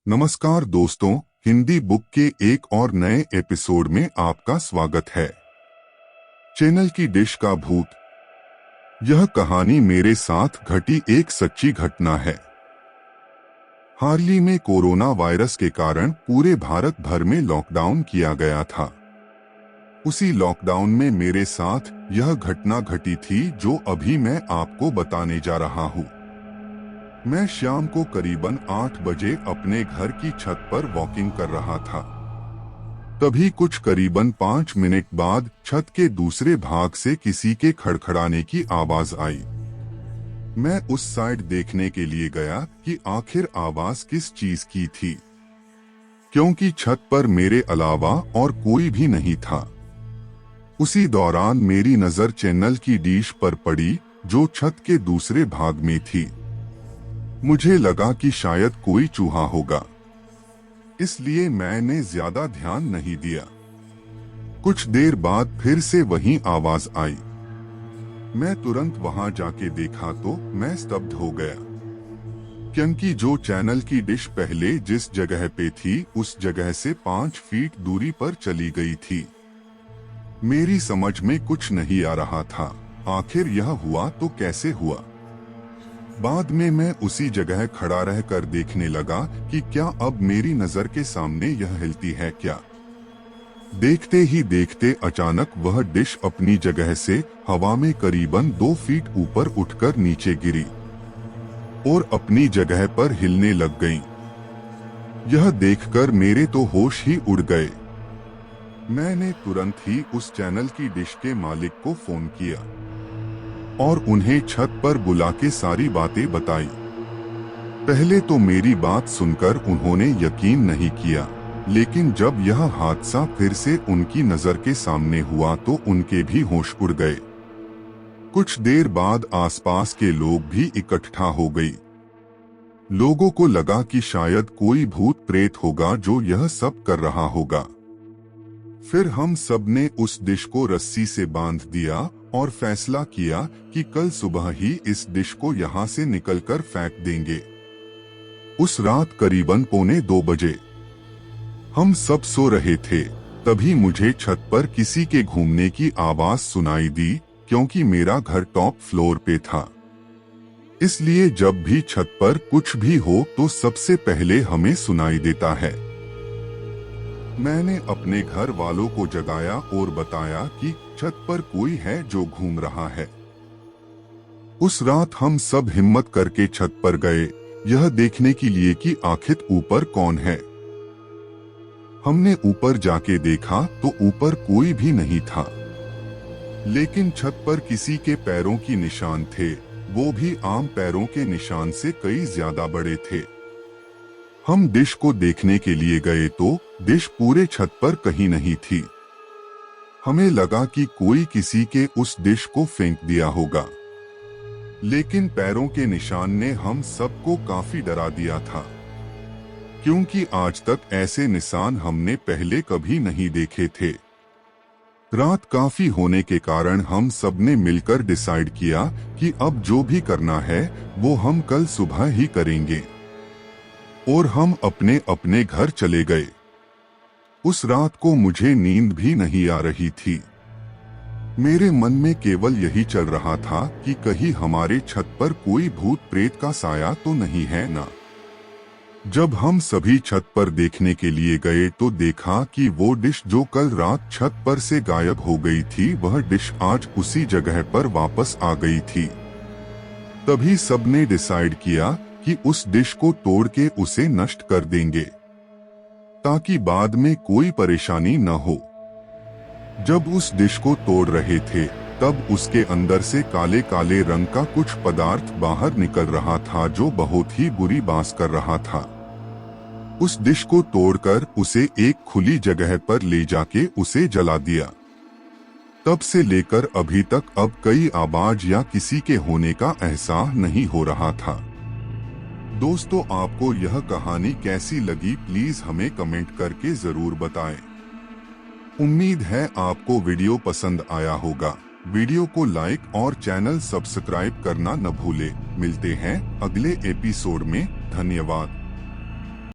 नमस्कार दोस्तों, हिंदी बुक के एक और नए एपिसोड में आपका स्वागत है। चैनल की डिश का भूत। यह कहानी मेरे साथ घटी एक सच्ची घटना है। हाल ही में कोरोना वायरस के कारण पूरे भारत भर में लॉकडाउन किया गया था। उसी लॉकडाउन में मेरे साथ यह घटना घटी थी जो अभी मैं आपको बताने जा रहा हूँ। मैं शाम को करीबन 8 बजे अपने घर की छत पर वॉकिंग कर रहा था। तभी कुछ करीबन 5 मिनट बाद छत के दूसरे भाग से किसी के खड़खड़ाने की आवाज आई। मैं उस साइड देखने के लिए गया कि आखिर आवाज किस चीज की थी, क्योंकि छत पर मेरे अलावा और कोई भी नहीं था। उसी दौरान मेरी नजर चैनल की डिश पर पड़ी जो छत के दूसरे भाग में थी। मुझे लगा कि शायद कोई चूहा होगा, इसलिए मैंने ज्यादा ध्यान नहीं दिया। कुछ देर बाद फिर से वही आवाज आई। मैं तुरंत वहां जाके देखा तो मैं स्तब्ध हो गया, क्योंकि जो चैनल की डिश पहले जिस जगह पे थी उस जगह से 5 फीट दूरी पर चली गई थी। मेरी समझ में कुछ नहीं आ रहा था, आखिर यह हुआ तो कैसे हुआ। बाद में मैं उसी जगह खड़ा रहकर देखने लगा कि क्या अब मेरी नजर के सामने यह हिलती है क्या। देखते ही देखते अचानक वह डिश अपनी जगह से हवा में करीबन 2 फीट ऊपर उठकर नीचे गिरी और अपनी जगह पर हिलने लग गई। यह देखकर मेरे तो होश ही उड़ गए। मैंने तुरंत ही उस चैनल की डिश के मालिक को फोन किया और उन्हें छत पर बुला के सारी बातें बताई। पहले तो मेरी बात सुनकर उन्होंने यकीन नहीं किया, लेकिन जब यह हादसा फिर से उनकी नजर के सामने हुआ तो उनके भी होश उड़ गए। कुछ देर बाद आसपास के लोग भी इकट्ठा हो गई। लोगों को लगा कि शायद कोई भूत प्रेत होगा जो यह सब कर रहा होगा। फिर हम सब ने उस डिश को रस्सी से बांध दिया और फैसला किया कि कल सुबह ही इस डिश को यहाँ से निकलकर फेंक देंगे। उस रात करीबन 1:45 बजे हम सब सो रहे थे, तभी मुझे छत पर किसी के घूमने की आवाज सुनाई दी, क्योंकि मेरा घर टॉप फ्लोर पे था। इसलिए जब भी छत पर कुछ भी हो तो सबसे पहले हमें सुनाई देता है। मैंने अपने घर वालों को जगाया और बताया कि छत पर कोई है जो घूम रहा है। उस रात हम सब हिम्मत करके छत पर गए, यह देखने के लिए कि आखिर ऊपर कौन है। हमने ऊपर जाके देखा तो ऊपर कोई भी नहीं था, लेकिन छत पर किसी के पैरों की निशान थे, वो भी आम पैरों के निशान से कई ज्यादा बड़े थे। हम डिश को देखने के लिए गए तो डिश पूरे छत पर कहीं नहीं थी। हमें लगा कि कोई किसी के उस डिश को फेंक दिया होगा, लेकिन पैरों के निशान ने हम सबको काफी डरा दिया था, क्योंकि आज तक ऐसे निशान हमने पहले कभी नहीं देखे थे। रात काफी होने के कारण हम सबने मिलकर डिसाइड किया कि अब जो भी करना है वो हम कल सुबह ही करेंगे, और हम अपने अपने घर चले गए। उस रात को मुझे नींद भी नहीं आ रही थी। मेरे मन में केवल यही चल रहा था कि कहीं हमारे छत पर कोई भूत प्रेत का साया तो नहीं है ना। जब हम सभी छत पर देखने के लिए गए तो देखा कि वो डिश जो कल रात छत पर से गायब हो गई थी, वह डिश आज उसी जगह पर वापस आ गई थी। तभी सबने डिसाइड किया कि उस डिश को तोड़ के उसे नष्ट कर देंगे, ताकि बाद में कोई परेशानी न हो। जब उस डिश को तोड़ रहे थे तब उसके अंदर से काले काले रंग का कुछ पदार्थ बाहर निकल रहा था जो बहुत ही बुरी बांस कर रहा था। उस डिश को तोड़कर उसे एक खुली जगह पर ले जाके उसे जला दिया। तब से लेकर अभी तक अब कई आवाज या किसी के होने का एहसास नहीं हो रहा था। दोस्तों, आपको यह कहानी कैसी लगी प्लीज हमें कमेंट करके जरूर बताएं। उम्मीद है आपको वीडियो पसंद आया होगा। वीडियो को लाइक और चैनल सब्सक्राइब करना न भूले। मिलते हैं अगले एपिसोड में। धन्यवाद।